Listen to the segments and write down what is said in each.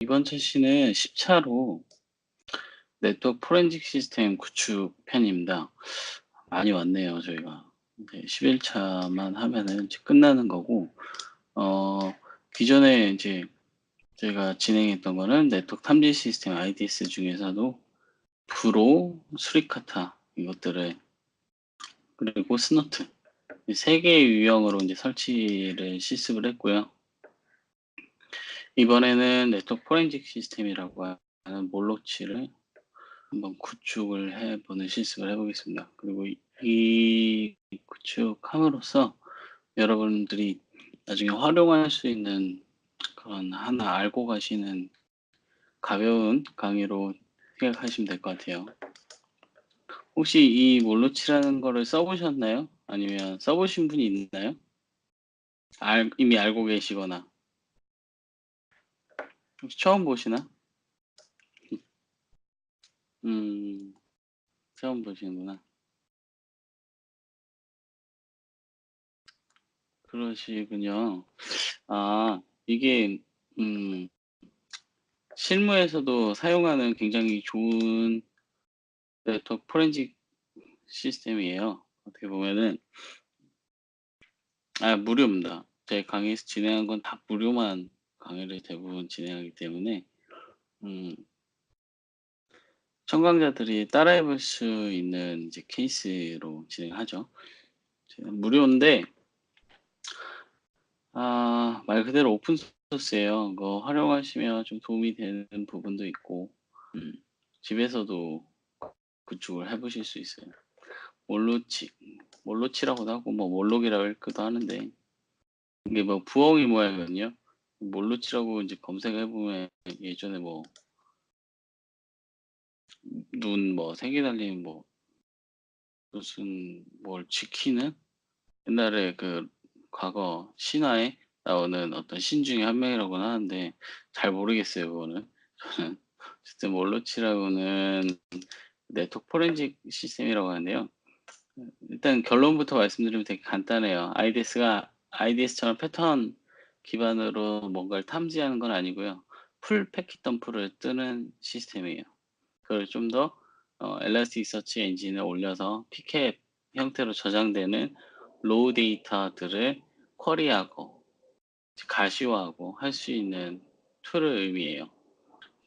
이번 차시는 10차로 네트워크 포렌식 시스템 구축 편입니다. 많이 왔네요, 저희가. 네, 11차만 하면은 이제 끝나는 거고, 어, 기존에 이제 저희가 진행했던 거는 네트워크 탐지 시스템 IDS 중에서도 브로, 수리카타 이것들을 그리고 스노트 이 세 개의 유형으로 이제 설치를 실습을 했고요. 이번에는 네트워크 포렌식 시스템이라고 하는 몰로치를 한번 구축을 해보는 실습을 해보겠습니다. 그리고 이 구축함으로써 여러분들이 나중에 활용할 수 있는 그런 하나 알고 가시는 가벼운 강의로 생각하시면 될 것 같아요. 혹시 이 몰로치라는 거를 써보셨나요? 아니면 써보신 분이 있나요? 이미 알고 계시거나 혹시 처음 보시나? 음, 처음 보시는구나. 그러시군요. 아, 이게 음, 실무에서도 사용하는 굉장히 좋은 네트워크 포렌식 시스템이에요. 어떻게 보면은 무료입니다. 제 강의에서 진행한 건 다 무료만 강의를 대부분 진행하기 때문에 음, 청강자들이 따라해 볼 수 있는 이제 케이스로 진행하죠. 무료인데 말 그대로 오픈 소스예요. 그거 활용하시면 좀 도움이 되는 부분도 있고 음, 집에서도 구축을 해 보실 수 있어요. 몰로치, 몰로치라고도 하고 뭐 몰록이라고 읽기도 하는데 이게 뭐 부엉이 모양이거든요. 몰로치라고 이제 검색해 보면 예전에 뭐 눈 뭐 3개 달린 뭐 무슨 뭘 지키는 옛날에 그 과거 신화에 나오는 어떤 신 중에 한 명이라고는 하는데 잘 모르겠어요, 그거는. 저는 어쨌든 몰로치라고는 네트워크 포렌식 시스템이라고 하는데요. 일단 결론부터 말씀드리면 되게 간단해요. IDS처럼 패턴 기반으로 뭔가를 탐지하는 건 아니고요. 풀 패킷 덤프를 뜨는 시스템이에요. 그걸 좀 더 엘라스틱 서치 엔진에 올려서 PCAP 형태로 저장되는 로우 데이터들을 쿼리하고 가시화하고 할 수 있는 툴을 의미해요.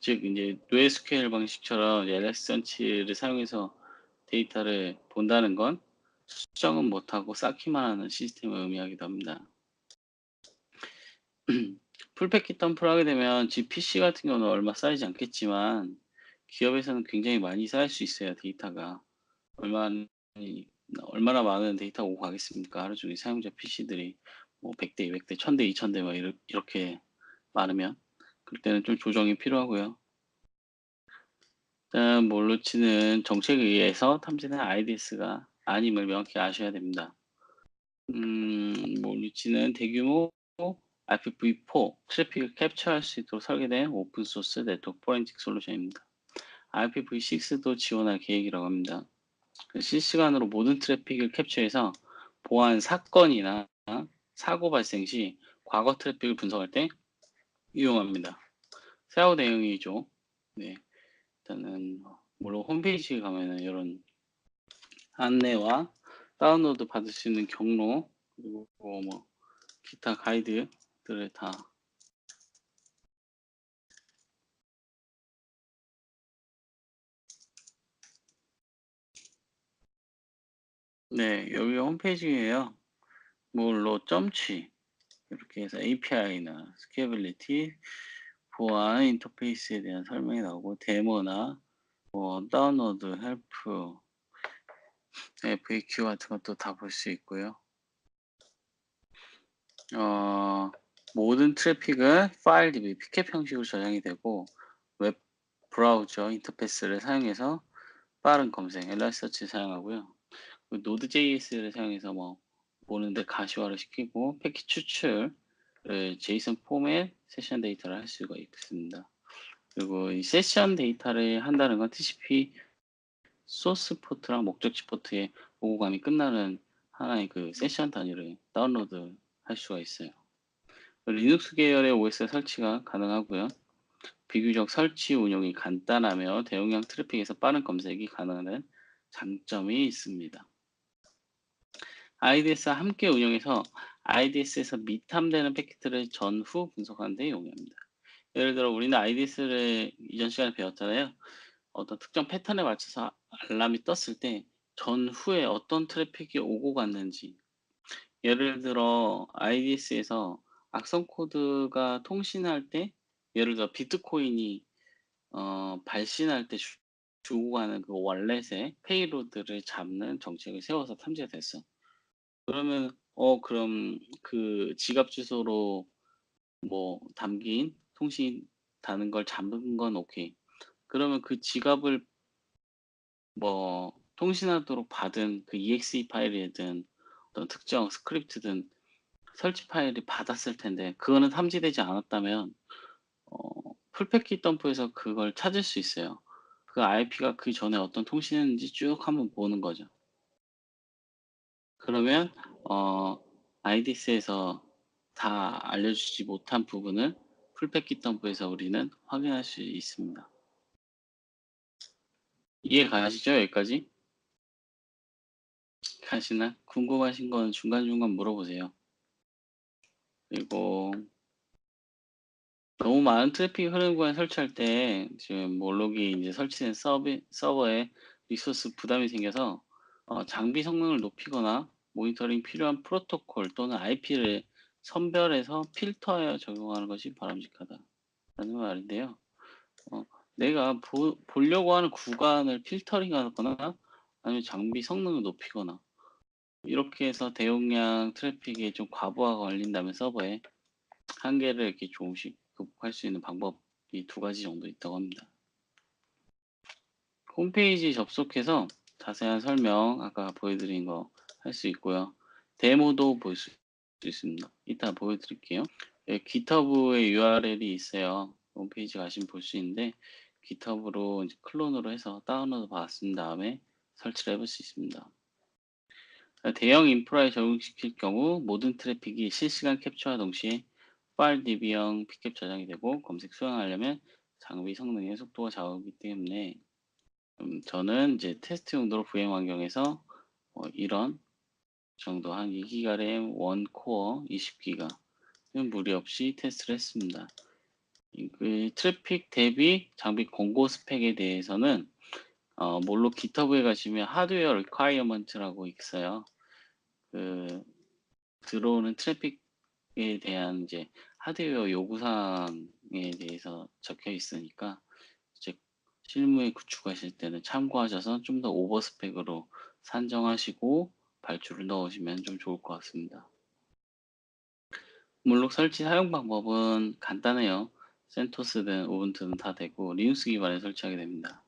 즉 이제 노에스QL 방식처럼 엘라스티선치를 사용해서 데이터를 본다는 건 수정은 못하고 쌓기만 하는 시스템을 의미하기도 합니다. 풀패킷 덤프를 하게 되면 집 PC 같은 경우는 얼마 쌓이지 않겠지만 기업에서는 굉장히 많이 쌓일 수 있어요, 데이터가. 얼마나, 얼마나 많은 데이터가 오고 가겠습니까? 하루 종일 사용자 PC들이 뭐 100대, 200대, 1000대, 2000대 막 이렇게 많으면 그럴 때는 좀 조정이 필요하고요. 일단 몰로치는 정책에 의해서 탐지된 IDS가 아님을 명확히 아셔야 됩니다. 몰로치는 대규모 IPv4 트래픽을 캡처할 수 있도록 설계된 오픈소스 네트워크 포렌식 솔루션입니다. IPv6도 지원할 계획이라고 합니다. 실시간으로 모든 트래픽을 캡처해서 보안 사건이나 사고 발생 시 과거 트래픽을 분석할 때 이용합니다. 사후 대응이죠. 네, 일단은 물론 홈페이지에 가면은 이런 안내와 다운로드 받을 수 있는 경로 그리고 뭐 기타 가이드들을 다 네, 여기 홈페이지에요. 뭘로 점치 이렇게 해서 API나 스케일빌리티, 보안 인터페이스에 대한 설명이 나오고 데모나 뭐 다운로드 헬프, FAQ 같은 것도 다 볼 수 있고요. 모든 트래픽은 파일 DB, PCAP 형식으로 저장이 되고 웹 브라우저 인터페이스를 사용해서 빠른 검색, 엘라스터치를 사용하고요. 노드.js를 사용해서 뭐 보는데 가시화를 시키고 패킷 추출을 제이슨 포맷 세션 데이터를 할 수가 있습니다. 그리고 이 세션 데이터를 한다는 건 TCP 소스 포트랑 목적지 포트에 오고감이 끝나는 하나의 그 세션 단위를 다운로드 할 수가 있어요. 리눅스 계열의 OS 설치가 가능하고요. 비교적 설치 운용이 간단하며 대용량 트래픽에서 빠른 검색이 가능한 장점이 있습니다. IDS와 함께 운영해서 IDS에서 미탐되는 패킷들을 전후 분석하는 데 용이합니다. 예를 들어 우리는 IDS를 이전 시간에 배웠잖아요. 어떤 특정 패턴에 맞춰서 알람이 떴을 때 전후에 어떤 트래픽이 오고 갔는지, 예를 들어 IDS에서 악성 코드가 통신할 때, 예를 들어 비트코인이 발신할 때 주고 가는 그 월렛의 페이로드를 잡는 정책을 세워서 탐지가 됐어. 그러면 그럼 그 지갑 주소로 뭐 담긴 통신 다는 걸 잡은 건 오케이. 그러면 그 지갑을 뭐 통신하도록 받은 그 exe 파일이든 어떤 특정 스크립트든 설치 파일이 받았을 텐데 그거는 탐지되지 않았다면 풀패킷 덤프에서 그걸 찾을 수 있어요. 그 IP가 그 전에 어떤 통신했는지 쭉 한번 보는 거죠. 그러면 IDS에서 다 알려주지 못한 부분을 풀패킷 덤프에서 우리는 확인할 수 있습니다. 이해 가시죠? 여기까지? 가시나? 궁금하신 건 중간중간 물어보세요. 그리고 너무 많은 트래픽 흐르는 구간 설치할 때 지금 몰록이 이제 설치된 서버에 리소스 부담이 생겨서 장비 성능을 높이거나 모니터링 필요한 프로토콜 또는 IP를 선별해서 필터하여 적용하는 것이 바람직하다라는 말인데요. 내가 보려고 하는 구간을 필터링하거나 아니면 장비 성능을 높이거나 이렇게 해서 대용량 트래픽에 좀 과부하가 걸린다면 서버에 한계를 이렇게 조금씩 극복할 수 있는 방법이 두 가지 정도 있다고 합니다. 홈페이지 접속해서 자세한 설명 아까 보여드린 거 할 수 있고요. 데모도 볼 수 있습니다. 이따 보여드릴게요. GitHub의 URL이 있어요. 홈페이지 가시면 볼 수 있는데 GitHub로 이제 클론으로 해서 다운로드 받은 다음에 설치를 해볼 수 있습니다. 대형 인프라에 적용시킬 경우 모든 트래픽이 실시간 캡처와 동시에 파일 DB형 피캡 저장이 되고 검색 수행하려면 장비 성능의 속도가 좌우하기 때문에 저는 이제 테스트 용도로 VM 환경에서 이런 정도 한 2기가 램, 1코어, 20기가 무리 없이 테스트를 했습니다. 그 트래픽 대비 장비 공고 스펙에 대해서는 몰록 GitHub에 가시면 하드웨어 리콰이어먼트라고 있어요. 그 들어오는 트래픽에 대한 이제 하드웨어 요구사항에 대해서 적혀 있으니까 이제 실무에 구축하실 때는 참고하셔서 좀 더 오버 스펙으로 산정하시고 발주를 넣으시면 좀 좋을 것 같습니다. 목록 설치 사용 방법은 간단해요. 센토스든 우분투든 다 되고 리눅스 기반에 설치하게 됩니다.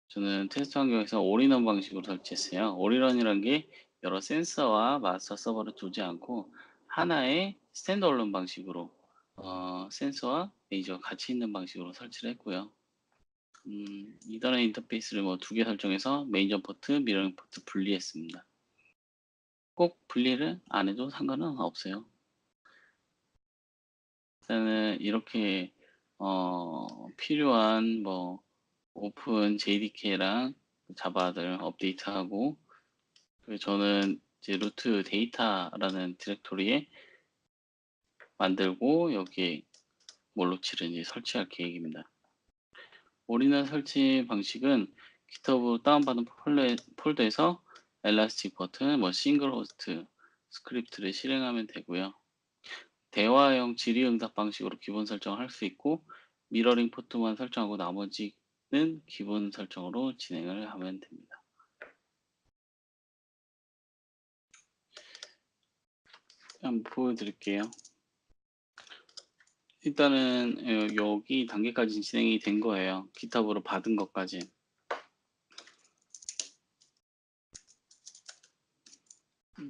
저는 테스트 환경에서 올인원 방식으로 설치했어요. 올인원이라는 게 여러 센서와 마스터 서버를 두지 않고 하나의 스탠드얼론 방식으로 센서와 레이저가 같이 있는 방식으로 설치를 했고요. 이더넷 인터페이스를 뭐 2개 설정해서 메인 포트, 미러링 포트 분리했습니다. 꼭 분리를 안 해도 상관은 없어요. 일단은 이렇게 필요한 뭐 오픈 JDK랑 자바들 업데이트하고 저는 이제 루트 데이터라는 디렉토리에 만들고 여기 몰록치를 이제 설치할 계획입니다. 올인원 설치 방식은 GitHub 다운받은 폴더에서 엘라스틱 버튼, 뭐 싱글 호스트 스크립트를 실행하면 되고요. 대화형 질의응답 방식으로 기본 설정을 할 수 있고 미러링 포트만 설정하고 나머지는 기본 설정으로 진행을 하면 됩니다. 한번 보여드릴게요. 일단은 여기 단계까지 진행이 된 거예요. GitHub으로 받은 것까지.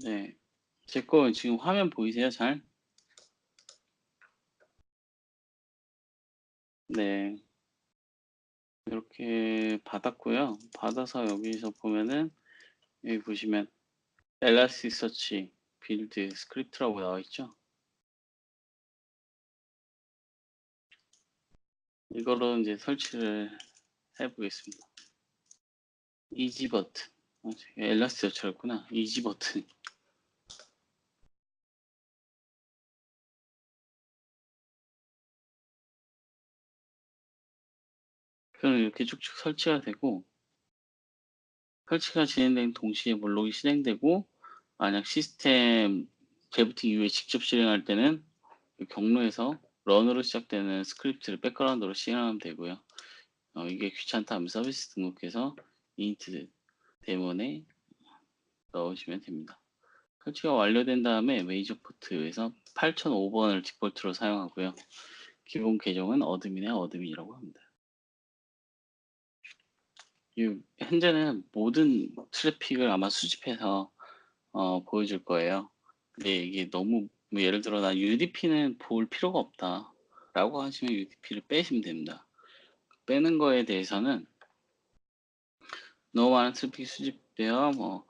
네, 제 거 지금 화면 보이세요? 잘? 네, 이렇게 받았고요. 받아서 여기서 보면은 여기 보시면 엘라스티서치 빌드 스크립트라고 나와 있죠. 이거로 이제 설치를 해 보겠습니다. 이지 버튼. 엘라스티어처였구나. 이지 버튼. 그럼 이렇게 쭉쭉 설치가 되고, 설치가 진행된 동시에 목록이 실행되고, 만약 시스템 재부팅 이후에 직접 실행할 때는 그 경로에서 런으로 시작되는 스크립트를 백그라운드로 실행하면 되고요. 이게 귀찮다 하면 서비스 등록해서 인트 데몬에 넣으시면 됩니다. 설치가 완료된 다음에 메이저 포트에서 8005번을 디폴트로 사용하고요. 기본 계정은 어드민의 어드민이라고 합니다. 현재는 모든 트래픽을 아마 수집해서 보여줄 거예요. 근데 이게 너무 뭐 예를 들어 나 UDP는 볼 필요가 없다 라고 하시면 UDP를 빼시면 됩니다. 빼는 거에 대해서는 너무 많은 트래픽이 수집되어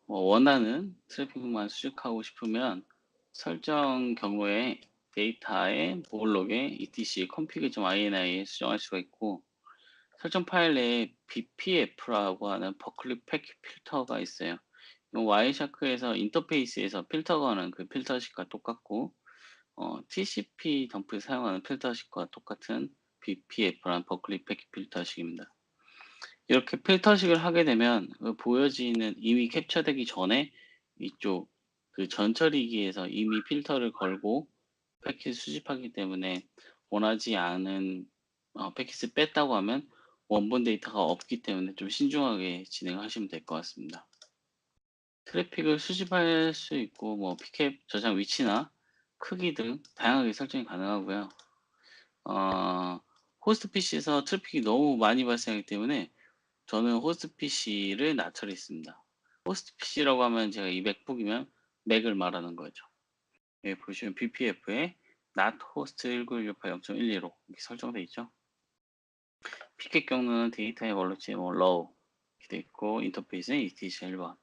원하는 트래픽만 수집하고 싶으면 설정 경로에 데이터의 목록에 etc config.ini에 수정할 수가 있고, 설정 파일 내에 bpf라고 하는 버클리 패킷 필터가 있어요. 와이샤크에서 인터페이스에서 필터 거는 그 필터식과 똑같고, TCP 덤프에 사용하는 필터식과 똑같은 bpf라는 버클리 패킷 필터식입니다. 이렇게 필터식을 하게 되면 그 보여지는 이미 캡처되기 전에 이쪽 그 전처리기에서 이미 필터를 걸고 패킷 수집하기 때문에 원하지 않은 패킷을 뺐다고 하면 원본 데이터가 없기 때문에 좀 신중하게 진행하시면 될 것 같습니다. 트래픽을 수집할 수 있고 PCAP 저장 위치나 크기 등 다양하게 설정이 가능하고요. 호스트 PC에서 트래픽이 너무 많이 발생하기 때문에 저는 호스트 PC를 나처리했습니다. 호스트 PC라고 하면 제가 이 맥북이면 맥을 말하는 거죠. 여기 보시면 BPF에 not host 19168.0.12로 이렇게 설정되어 있죠. 피켓 경로는 데이터의 월로치 low 이렇게 되어 있고, 인터페이스는 etc 1번,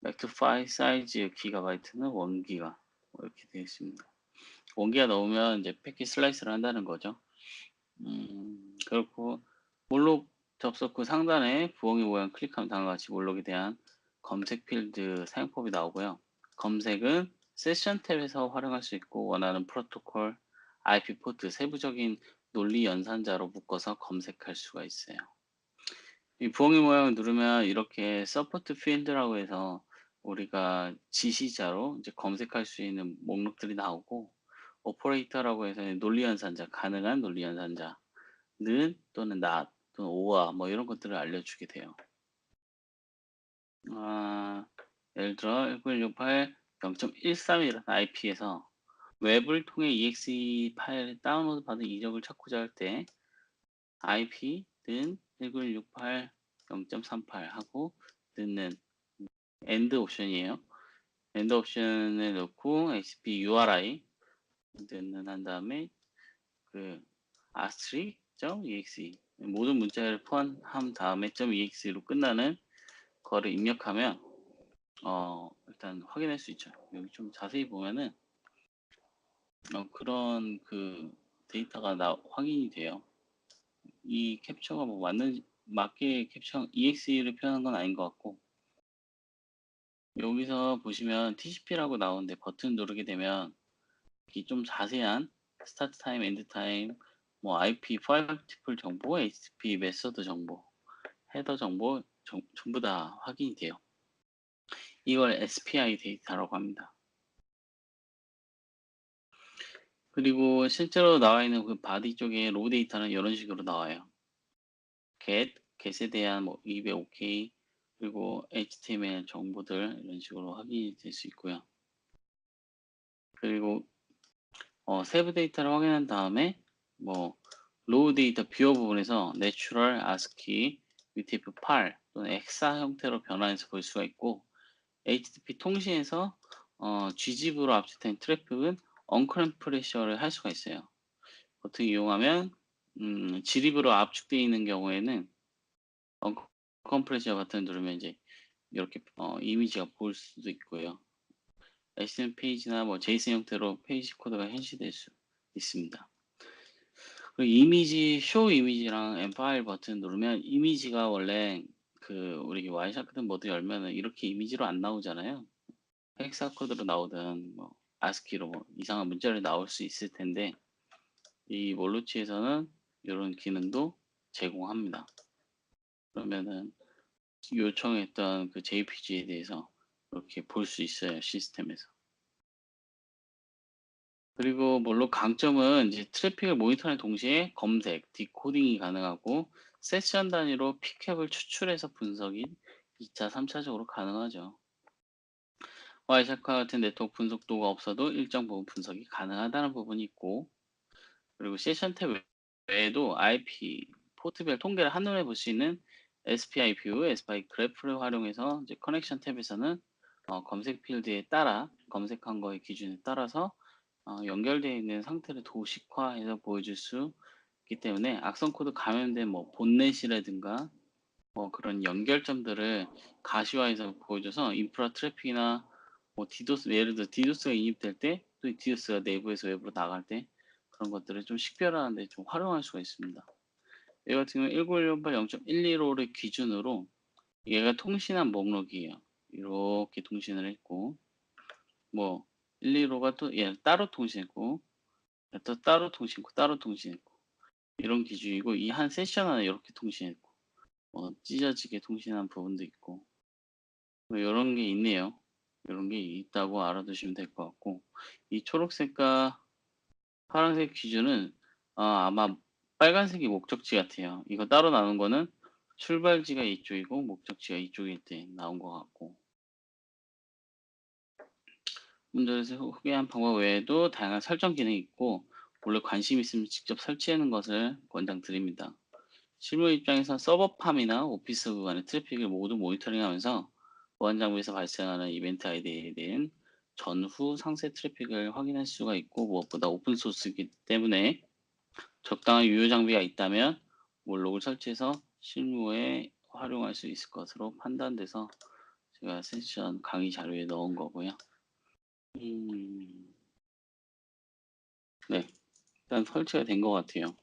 맥트 파일 사이즈 기가바이트는 1기가 이렇게 되어 있습니다. 1기가 넣으면 이제 패킷 슬라이스를 한다는 거죠. 그렇고 목록 접속 후 상단에 부엉이 모양 클릭하면 다음과 같이 목록에 대한 검색 필드 사용법이 나오고요. 검색은 세션 탭에서 활용할 수 있고, 원하는 프로토콜, IP 포트, 세부적인 논리 연산자로 묶어서 검색할 수가 있어요. 이 부엉이 모양을 누르면 이렇게 서포트 필드라고 해서 우리가 지시자로 이제 검색할 수 있는 목록들이 나오고, 오퍼레이터라고 해서 논리 연산자, 가능한 논리 연산자 는 또는 not 또는 or 이런 것들을 알려주게 돼요. 예를 들어 1968 0.13이라는 IP에서 웹을 통해 exe 파일 다운로드 받은 이력을 찾고자 할 때 IP는 1968 0.38 하고 넣는 end 옵션이에요. end 옵션을 넣고 hp URI 넣는 한 다음에 그 asterisk.exe 모든 문자를 포함한 다음에 .exe로 끝나는 거를 입력하면 일단 확인할 수 있죠. 여기 좀 자세히 보면은 그런 그 데이터가 확인이 돼요. 이 캡처가 맞게 캡처 exe를 표현한 건 아닌 것 같고, 여기서 보시면 TCP라고 나오는데 버튼 누르게 되면 이 좀 자세한 스타트 타임, 엔드 타임, IP 파일 티플 정보, HTTP 메서드 정보, 헤더 정보 전부 다 확인이 돼요. 이걸 SPI 데이터라고 합니다. 그리고 실제로 나와 있는 그 바디 쪽에 로우 데이터는 이런 식으로 나와요. get에 대한 200OK 그리고 HTML 정보들 이런 식으로 확인이 될 수 있고요. 그리고 세브 데이터를 확인한 다음에 로우 데이터 뷰어 부분에서 내추럴, ASCII, UTF-8 또는 엑사 형태로 변환해서 볼 수가 있고, HTTP 통신에서 gzip으로 압축된 트래픽은 언컴프레셔를 할 수가 있어요. 버튼 이용하면 gzip으로 압축되어 있는 경우에는 언컴프레셔 버튼 누르면 이제 이렇게 이미지가 보일 수도 있고요. HTML 페이지나 JSON 형태로 페이지 코드가 현시될 수 있습니다. 그 이미지 쇼 이미지랑 엠파일 버튼 누르면 이미지가 원래 그 우리 와이샤크 모드 열면은 이렇게 이미지로 안 나오잖아요. 헥사 코드로 나오든 뭐 아스키로 뭐 이상한 문자로 나올 수 있을 텐데 이 몰루치에서는 이런 기능도 제공합니다. 그러면은 요청했던 그 JPG에 대해서 이렇게 볼 수 있어요, 시스템에서. 그리고 물론 강점은 이제 트래픽을 모니터하는 동시에 검색, 디코딩이 가능하고 세션 단위로 피캡을 추출해서 분석이 2차, 3차적으로 가능하죠. 와이샤카 같은 네트워크 분석도가 없어도 일정 부분 분석이 가능하다는 부분이 있고, 그리고 세션 탭 외에도 IP, 포트별 통계를 한눈에 볼 수 있는 SPI 뷰, SPI 그래프를 활용해서 이제 커넥션 탭에서는 검색 필드에 따라 검색한 거의 기준에 따라서 연결되어 있는 상태를 도식화해서 보여줄 수 있기 때문에 악성 코드 감염된 뭐 본넷이라든가 뭐 그런 연결점들을 가시화해서 보여줘서 인프라 트래픽이나 뭐 디도스, 예를 들어 디도스가 인입될 때 또 디도스가 내부에서 외부로 나갈 때 그런 것들을 좀 식별하는 데 좀 활용할 수가 있습니다. 얘 같은 경우는 1918 0.115를 기준으로 얘가 통신한 목록이에요. 이렇게 통신을 했고 뭐 115가 또 얘 따로 통신했고 또 따로 통신했고 따로 통신했고 이런 기준이고 이 한 세션 안에 이렇게 통신했고 찢어지게 통신한 부분도 있고 뭐 요런 게 있네요. 요런 게 있다고 알아두시면 될 것 같고 이 초록색과 파란색 기준은 아마 빨간색이 목적지 같아요. 이거 따로 나눈 거는 출발지가 이쪽이고 목적지가 이쪽일 때 나온 것 같고 문제에서 후기한 방법 외에도 다양한 설정 기능이 있고 원래 관심 있으면 직접 설치하는 것을 권장드립니다. 실무 입장에서 서버팜이나 오피스 구간의 트래픽을 모두 모니터링하면서 보안 장비에서 발생하는 이벤트 아이디에 대한 전후 상세 트래픽을 확인할 수가 있고 무엇보다 오픈 소스이기 때문에 적당한 유효 장비가 있다면 몰록을 설치해서 실무에 활용할 수 있을 것으로 판단돼서 제가 세션 강의 자료에 넣은 거고요. 네, 일단 설치가 된 것 같아요.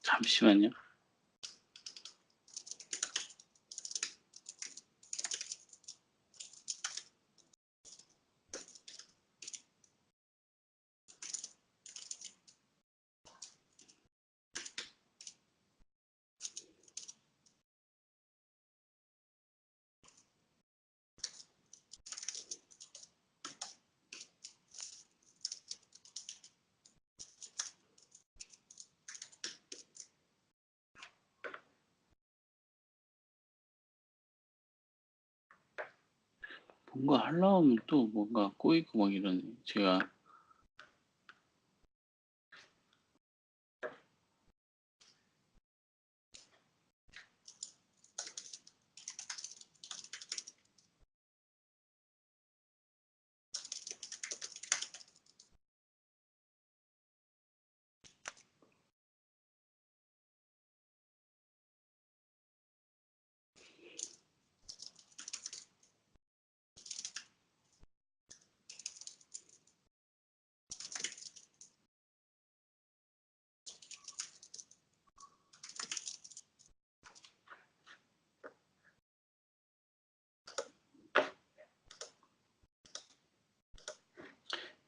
잠시만요. 뭔가 하려면 또 뭔가 꼬이고 막 이러네. 제가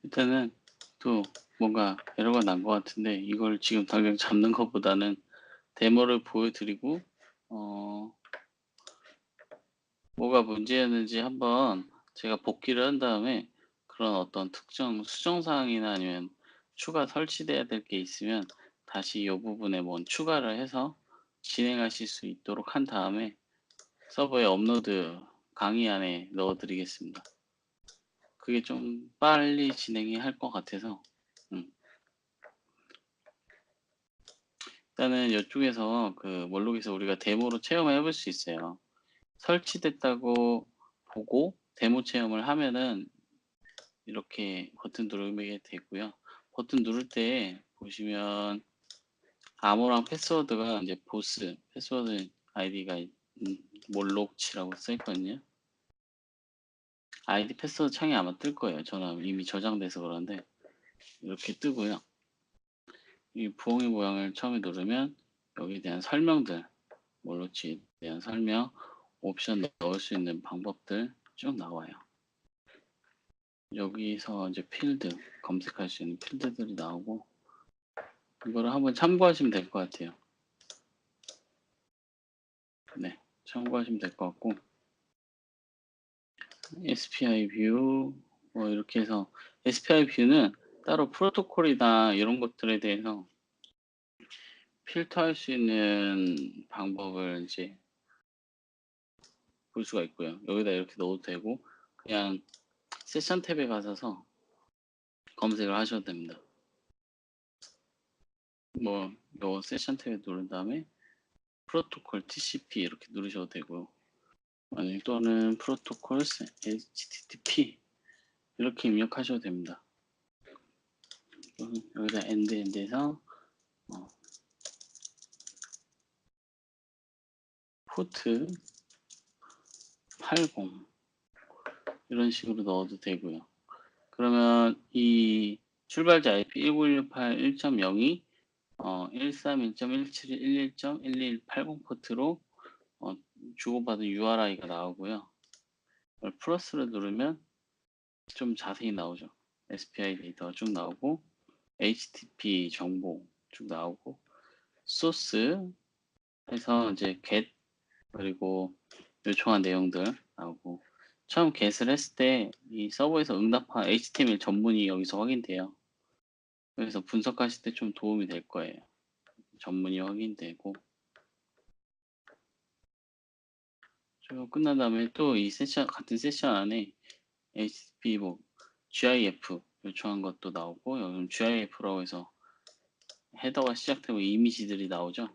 일단은 또 뭔가 에러가 난 것 같은데 이걸 지금 당장 잡는 것보다는 데모를 보여드리고 뭐가 문제였는지 한번 제가 복기를 한 다음에 그런 어떤 특정 수정 사항이나 아니면 추가 설치돼야 될 게 있으면 다시 이 부분에 뭔 추가를 해서 진행하실 수 있도록 한 다음에 서버에 업로드 강의 안에 넣어 드리겠습니다. 그게 좀 빨리 진행이 할 것 같아서 일단은 이쪽에서 그 원록에서 우리가 데모로 체험해 볼 수 있어요. 설치됐다고 보고 데모 체험을 하면은 이렇게 버튼 누르게 되고요. 버튼 누를 때 보시면 암호랑 패스워드가 이제 보스 패스워드 아이디가 몰록치라고 써 있거든요. 아이디 패스워드 창이 아마 뜰 거예요. 저는 이미 저장돼서 그런데 이렇게 뜨고요. 이 부엉이 모양을 처음에 누르면 여기에 대한 설명들, 몰록치에 대한 설명, 옵션 넣을 수 있는 방법들 쭉 나와요. 여기서 이제 필드 검색할 수 있는 필드들이 나오고 이거를 한번 참고하시면 될 것 같아요. 네, 참고하시면 될 것 같고 SPI 뷰 뭐 이렇게 해서 SPI 뷰는 따로 프로토콜이나 이런 것들에 대해서 필터할 수 있는 방법을 이제 볼 수가 있고요. 여기다 이렇게 넣어도 되고 그냥 세션 탭에 가셔서 검색을 하셔도 됩니다. 뭐 요 세션 탭에 누른 다음에 프로토콜 TCP 이렇게 누르셔도 되고요. 아니 또는 프로토콜 HTTP 이렇게 입력하셔도 됩니다. 여기다 엔드에서 포트 80 이런 식으로 넣어도 되고요. 그러면 이 출발자 IP 1918 1.02 131.171.11.1180 포트로 주고받은 URI가 나오고요. 플러스를 누르면 좀 자세히 나오죠. SPI 데이터가 쭉 나오고 HTTP 정보 쭉 나오고 소스 해서 이제 get 그리고 요청한 내용들 나오고 처음 get을 했을 때 이 서버에서 응답한 HTML 전문이 여기서 확인돼요. 그래서 분석하실 때 좀 도움이 될 거예요. 전문이 확인되고 끝난 다음에 또 이 세션 같은 세션 안에 HTTP 뭐 GIF 요청한 것도 나오고 여기 GIF라고 해서 헤더가 시작되고 이미지들이 나오죠.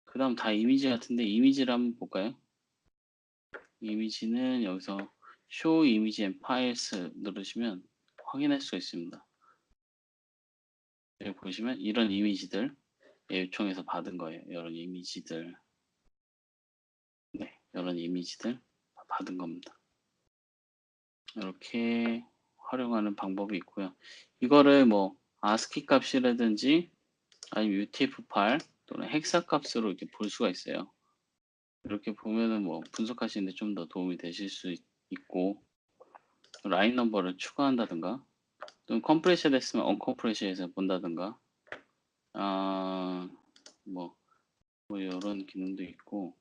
그 다음 다 이미지 같은데 이미지를 한번 볼까요? 이미지는 여기서 Show Image and Files 누르시면 확인할 수가 있습니다. 여기 보시면 이런 이미지들 요청해서 받은 거예요. 이런 이미지들 이런 이미지들 받은 겁니다. 이렇게 활용하는 방법이 있고요. 이거를 뭐 ASCII 값이라든지 아니면 UTF-8 또는 헥사 값으로 이렇게 볼 수가 있어요. 이렇게 보면은 뭐 분석하시는데 좀 더 도움이 되실 수 있고 라인 넘버를 추가한다든가 또는 컴프레셔 됐으면 언컴프레셔에서 본다든가 뭐 이런 기능도 있고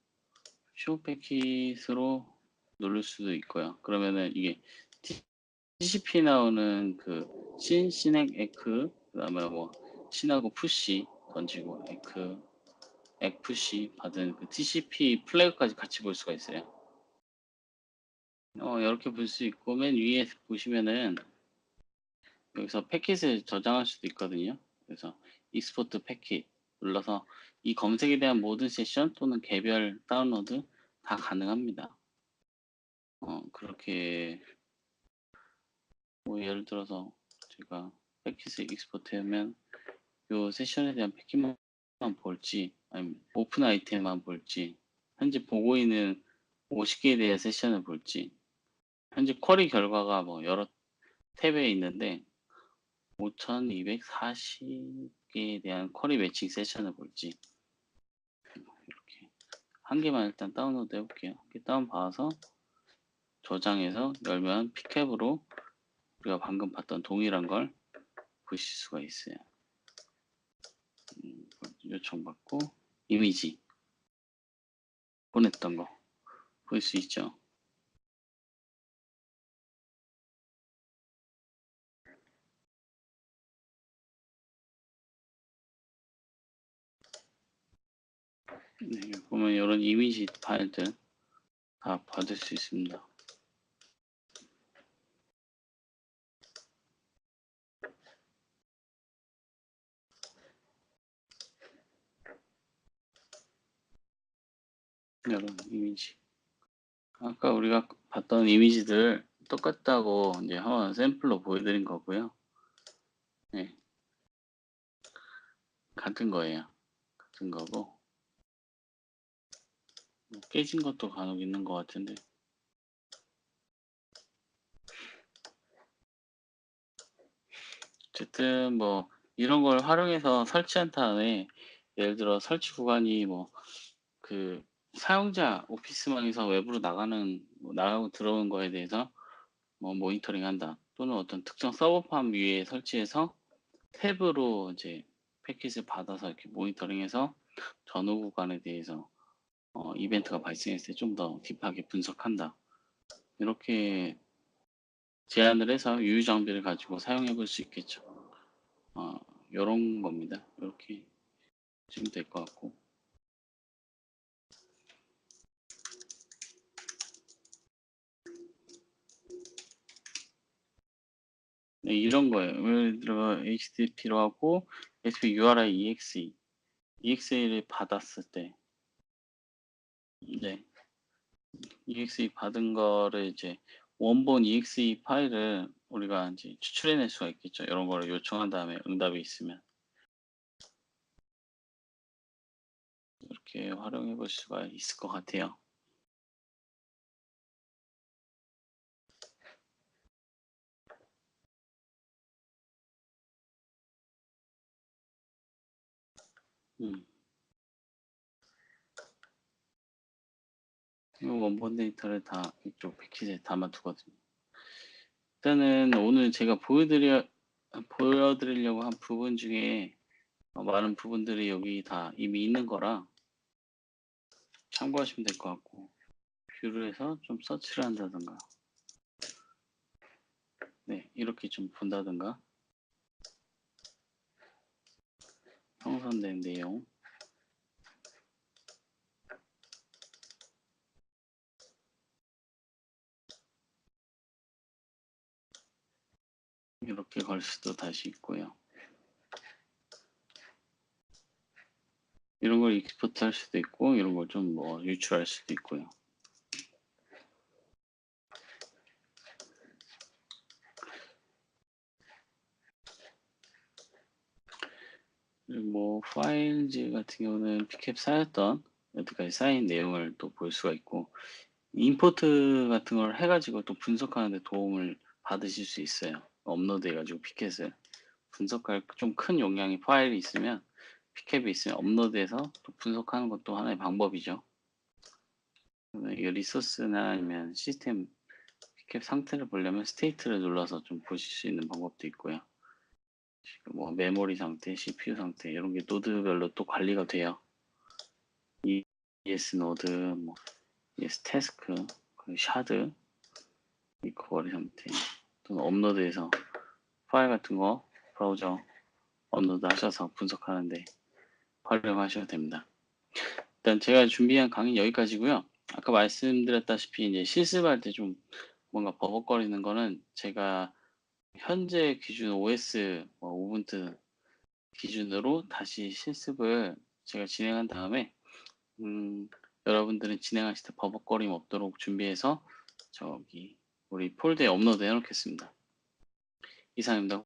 쇼 패킷으로 누를 수도 있고요. 그러면은 이게 TCP 나오는 그 신액 에크 그다음에 뭐 신하고 푸시 던지고 에크 푸시 받은 그 TCP 플래그까지 같이 볼 수가 있어요. 이렇게 볼 수 있고 맨 위에 보시면은 여기서 패킷을 저장할 수도 있거든요. 그래서 익스포트 패킷 눌러서 이 검색에 대한 모든 세션 또는 개별 다운로드 다 가능합니다. 그렇게 뭐 예를 들어서 제가 패킷을 익스포트 하면 요 세션에 대한 패킷만 볼지 아니면 오픈 아이템만 볼지 현재 보고 있는 50개에 대한 세션을 볼지 현재 쿼리 결과가 뭐 여러 탭에 있는데 5240개에 대한 쿼리 매칭 세션을 볼지 이렇게 한 개만 일단 다운로드 해볼게요. 이렇게 다운받아서 저장해서 열면 피캡으로 우리가 방금 봤던 동일한 걸 보실 수가 있어요. 요청받고 이미지 보냈던 거 볼 수 있죠. 네, 보면 이런 이미지 파일들 다 받을 수 있습니다. 이런 이미지. 아까 우리가 봤던 이미지들 똑같다고 이제 한번 샘플로 보여드린 거고요. 네, 같은 거예요. 같은 거고 깨진 것도 간혹 있는 것 같은데. 어쨌든 뭐 이런 걸 활용해서 설치한 다음에 예를 들어 설치 구간이 뭐 그 사용자 오피스망에서 외부로 나가는 나가고 들어오는 거에 대해서 뭐 모니터링한다. 또는 어떤 특정 서버팜 위에 설치해서 탭으로 이제 패킷을 받아서 이렇게 모니터링해서 전후 구간에 대해서 이벤트가 발생했을 때 좀 더 딥하게 분석한다. 이렇게 제안을 해서 유유 장비를 가지고 사용해 볼 수 있겠죠. 요런 겁니다. 이렇게 보시면 될 것 같고. 네, 이런 거예요. 예를 들어 HTTP로 하고 HTTP URI EXE를 받았을 때, 네, EXE 받은 거를 이제 원본 EXE 파일을 우리가 이제 추출해낼 수가 있겠죠. 이런 거를 요청한 다음에 응답이 있으면 이렇게 활용해 볼 수가 있을 것 같아요. 음. 이 원본 데이터를 다 이쪽 패킷에 담아두거든요. 일단은 오늘 제가 보여드리려고 한 부분 중에 많은 부분들이 여기 다 이미 있는 거라 참고하시면 될 것 같고, 뷰를 해서 좀 서치를 한다든가, 네, 이렇게 좀 본다든가, 형성된 내용, 이렇게 걸 수도 다시 있고요. 이런 걸 익스포트 할 수도 있고, 이런 걸 좀 뭐 유출할 수도 있고요. 그리고 뭐 파일즈 같은 경우는 pcap 쌓였던 여태까지 쌓인 내용을 또 볼 수가 있고, 임포트 같은 걸 해가지고 또 분석하는 데 도움을 받으실 수 있어요. 업로드 해가지고 피켓을 분석할 좀 큰 용량의 파일이 있으면, pcap이 있으면 업로드해서 또 분석하는 것도 하나의 방법이죠. 이 리소스나 아니면 시스템 pcap 상태를 보려면 스테이트를 눌러서 좀 보실 수 있는 방법도 있고요. 지금 뭐 메모리 상태, CPU 상태 이런 게 노드별로 또 관리가 돼요. ES 노드, 뭐 ES 태스크, 샤드, 리커버리 상태, 또는 업로드해서 파일 같은 거 브라우저 업로드 하셔서 분석하는데 활용하셔도 됩니다. 일단 제가 준비한 강의 여기까지고요. 아까 말씀드렸다시피 이제 실습할 때 좀 뭔가 버벅거리는 거는 제가 현재 기준 OS 우분투 기준으로 다시 실습을 제가 진행한 다음에 여러분들은 진행하실 때 버벅거림 없도록 준비해서 저기 우리 폴더에 업로드 해 놓겠습니다. 이상입니다.